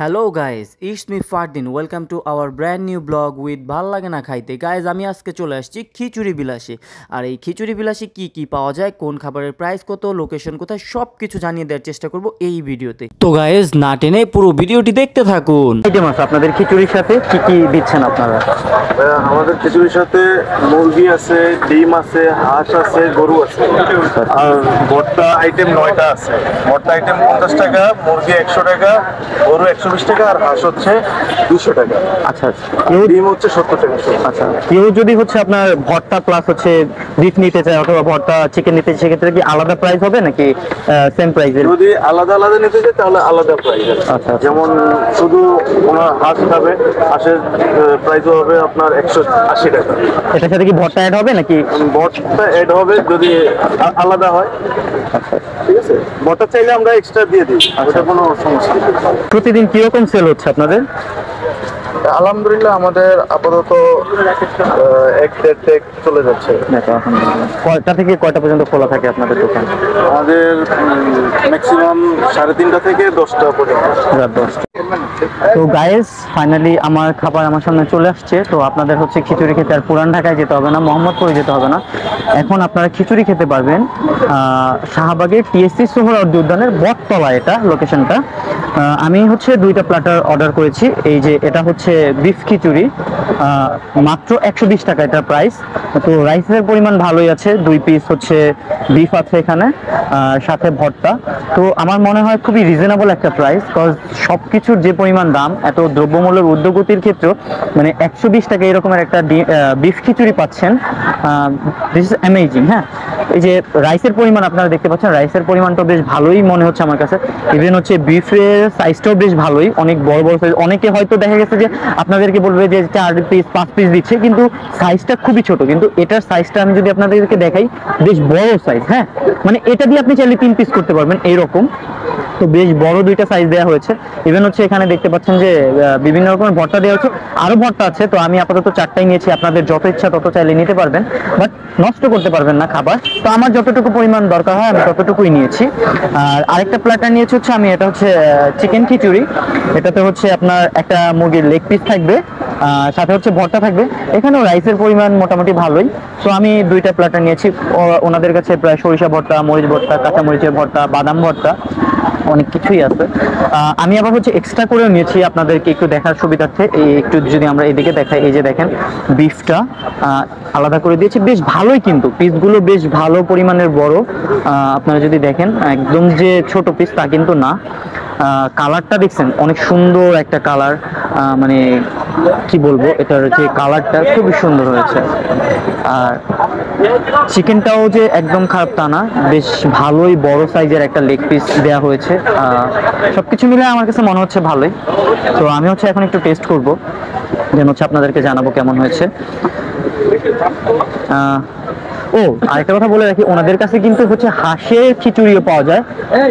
Hello guys, it's me Fardin. Welcome to our brand new blog with ভাল লাগে না খাইতে। গাইজ, আমি আজকে চলে আসছি খিচুড়ি বিলাসে। আর এই খিচুড়ি বিলাসে কি কি পাওয়া যায়, কোন খাবারের প্রাইস কত, লোকেশন কোথায়, সব কিছু জানিয়ে দেওয়ার চেষ্টা করব এই ভিডিওতে। তো গাইজ, না টেনে পুরো ভিডিওটি দেখতে থাকুন। আইটেম আছে আপনাদের খিচুড়ির সাথে কি কি দিচ্ছেন আপনারা? আমাদের খিচুড়ির সাথে মুরগি আছে, ডিম আছে, হাঁস আছে, গরু আছে। আর ভর্তা আইটেম 9টা আছে। ভর্তা আইটেম 50 টাকা, মুরগি 100 টাকা, গরু 120 টাকা, আর হাঁস হচ্ছে 200 টাকা। আচ্ছা আচ্ছা। ডিম হচ্ছে 70 টাকা। আচ্ছা, কেউ যদি হচ্ছে আপনার ভর্তা প্লাস হচ্ছে বিফ নিতে চায় অথবা ভর্তা চিকেন নিতে চায়, সেক্ষেত্রে কি আলাদা প্রাইস হবে নাকি সেম প্রাইসে? যদি আলাদা আলাদা নিতে চাই তাহলে আলাদা প্রাইস আছে। আচ্ছা। যেমন শুধু ওনার হাঁস খাবে, হাঁসের প্রাইসও হবে আপনার 180 টাকা। এটার সাথে কি ভর্তা অ্যাড হবে নাকি? ভর্তা অ্যাড হবে যদি আলাদা হয়। ঠিক আছে, ভর্তা চাইলে আমরা এক্সট্রা দিয়ে দিই, ওটা কোনো সমস্যা নেই। প্রতিদিন কিরকম সেল হচ্ছে আপনাদের? আলহামদুলিল্লাহ আমাদের আপাতত 1-1.5 টেক চলে যাচ্ছে। কয়টা থেকে কয়টা পর্যন্ত খোলা থাকে আপনাদের দোকান? আমাদের ম্যাক্সিমাম 3:30 থেকে 10টা পর্যন্ত। রাত 10টা। তো গাইস, ফাইনালি আমার খাবার আমার সামনে চলে আসছে। তো আপনাদের হচ্ছে খিচুড়ি খেতে আর পুরান ঢাকায় যেতে হবে না, মোহাম্মদপুরে যেতে হবে না। এখন আপনারা খিচুড়ি খেতে পারবেন শাহবাগের টিএসসি সোহরাওয়ার্দী উদ্যানের বটতলা, এটা লোকেশনটা। আমি হচ্ছে 2টা প্ল্যাটার অর্ডার করেছি। এই যে এটা হচ্ছে বিফ খিচুড়ি, মাত্র 120 টাকা এটার প্রাইস। তো রাইসের পরিমাণ ভালোই আছে, 2 পিস হচ্ছে বিফ আছে এখানে, সাথে ভর্তা। তো আমার মনে হয় খুবই রিজনেবল একটা প্রাইস, কজ সব কিছুর যে পরিমাণ দাম, এত দ্রব্যমূল্যের ঊর্ধ্বগতির ক্ষেত্রেও মানে 120 টাকা এরকমের একটা বিফ খিচুড়ি পাচ্ছেন। This is amazing. হ্যাঁ, এই যে রাইসের পরিমাণ আপনারা দেখতে পাচ্ছেন, রাইসের পরিমাণটা বেশ ভালোই মনে হচ্ছে আমার কাছে। ইভেন হচ্ছে বিফের সাইজটাও বেশ ভালোই, অনেক বড় বড় সাইজ। অনেকে হয়তো দেখা গেছে যে আপনাদেরকে বলবে যে 4 পিস 5 পিস দিচ্ছে, কিন্তু সাইজটা খুবই ছোট। কিন্তু এটার সাইজটা আমি যদি আপনাদেরকে দেখাই, বেশ বড় সাইজ। হ্যাঁ, মানে এটা দিয়ে আপনি চাইলে 3 পিস করতে পারবেন এইরকম। তো বেশ বড় 2টা সাইজ দেওয়া হয়েছে। ইভেন হচ্ছে এখানে দেখতে পাচ্ছেন যে বিভিন্ন রকমের ভর্তা দেওয়া হচ্ছে, আরো ভর্তা আছে। তো আমি আপাতত 4টাই নিয়েছি, আপনাদের যত ইচ্ছা তত চাইলে নিতে পারবেন, বাট নষ্ট করতে পারবেন না খাবার। তো আমার যতটুকু পরিমাণ দরকার হয় আমি ততটুকুই নিয়েছি। আর আরেকটা প্ল্যাটার নিয়েছি হচ্ছে আমি, এটা হচ্ছে চিকেন খিচুড়ি। এটাতে হচ্ছে আপনার একটা মুরগির লেগ পিস থাকবে, সাথে হচ্ছে ভর্তা থাকবে। এখানেও রাইসের পরিমাণ মোটামুটি ভালোই। তো আমি 2টা প্ল্যাটার নিয়েছি। ওনাদের কাছে প্রায় সরিষা ভর্তা, মরিচ ভর্তা, কাঁচা মরিচের ভর্তা, বাদাম ভর্তা, অনেক কিছুই আছে। আমি আবার হচ্ছে এক্সট্রা করেও নিয়েছি আপনাদেরকে একটু দেখার সুবিধার্থে। এই একটু যদি আমরা এদিকে দেখাই, এই যে দেখেন বিফটা আলাদা করে দিয়েছি, বেশ ভালোই, কিন্তু পিসগুলো বেশ ভালো পরিমাণের বড়। আপনারা যদি দেখেন, একদম যে ছোট পিস তা কিন্তু না। কালারটা দেখছেন, অনেক সুন্দর একটা কালার। মানে কি বলবো, এটার যে কালারটা খুবই সুন্দর হয়েছে। আর চিকেনটাও যে একদম খারাপ তা না, বেশ ভালোই বড় সাইজের একটা লেগ পিস দেওয়া হয়েছে। সবকিছু মিলে আমার কাছে মনে হচ্ছে ভালোই। তো আমি হচ্ছে এখন একটু টেস্ট করব, যেন হচ্ছে আপনাদেরকে জানাবো কেমন হয়েছে। ও, আরেকটা কথা বলে রাখি, ওনাদের কাছে কিন্তু হচ্ছে হাঁসের খিচুড়িও পাওয়া যায়,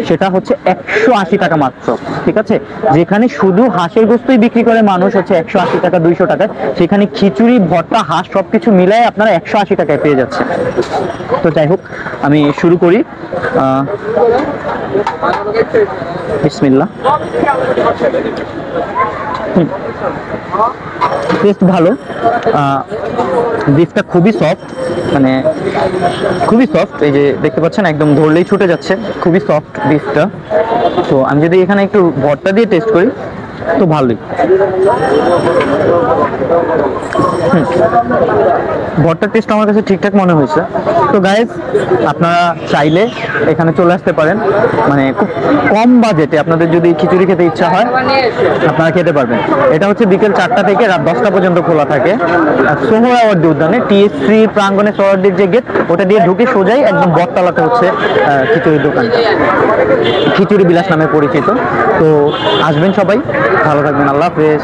সেটা হচ্ছে 180 টাকা মাত্র। ঠিক আছে, যেখানে শুধু হাঁসের গোস্তই বিক্রি করে মানুষ হচ্ছে 180 টাকা 200 টাকায়, সেখানে খিচুড়ি ভর্তা হাঁস সবকিছু মিলায় আপনারা 180 টাকায় পেয়ে যাচ্ছে। তো যাই হোক, আমি শুরু করি। বিসমিল্লাহ। টেস্ট ভালো। বিফটা খুবই সফট, মানে খুবই সফট। এই যে দেখতে পাচ্ছেন, একদম ধরলেই ছুটে যাচ্ছে, খুবই সফট বিফটা। তো আমি যদি এখানে একটু ভর্তা দিয়ে টেস্ট করি, তো ভালোই। ভর্তার টেস্ট আমার কাছে ঠিকঠাক মনে হয়েছে। তো গাইজ, আপনারা চাইলে এখানে চলে আসতে পারেন, মানে খুব কম বাজেটে আপনাদের যদি খিচুড়ি খেতে ইচ্ছা হয় আপনারা খেতে পারবেন। এটা হচ্ছে বিকেল 4টা থেকে রাত 10টা পর্যন্ত খোলা থাকে, সোহরাওয়ার্দী উদ্যানে টিএসসি প্রাঙ্গণে। সোহরাওয়ার্দীর যে গেট, ওটা দিয়ে ঢুকে সোজাই একদম বটতলাতে হচ্ছে খিচুড়ির দোকান, খিচুড়ি বিলাস নামে পরিচিত। তো আসবেন সবাই, ভালো থাকবেন, আল্লাহ হাফেজ।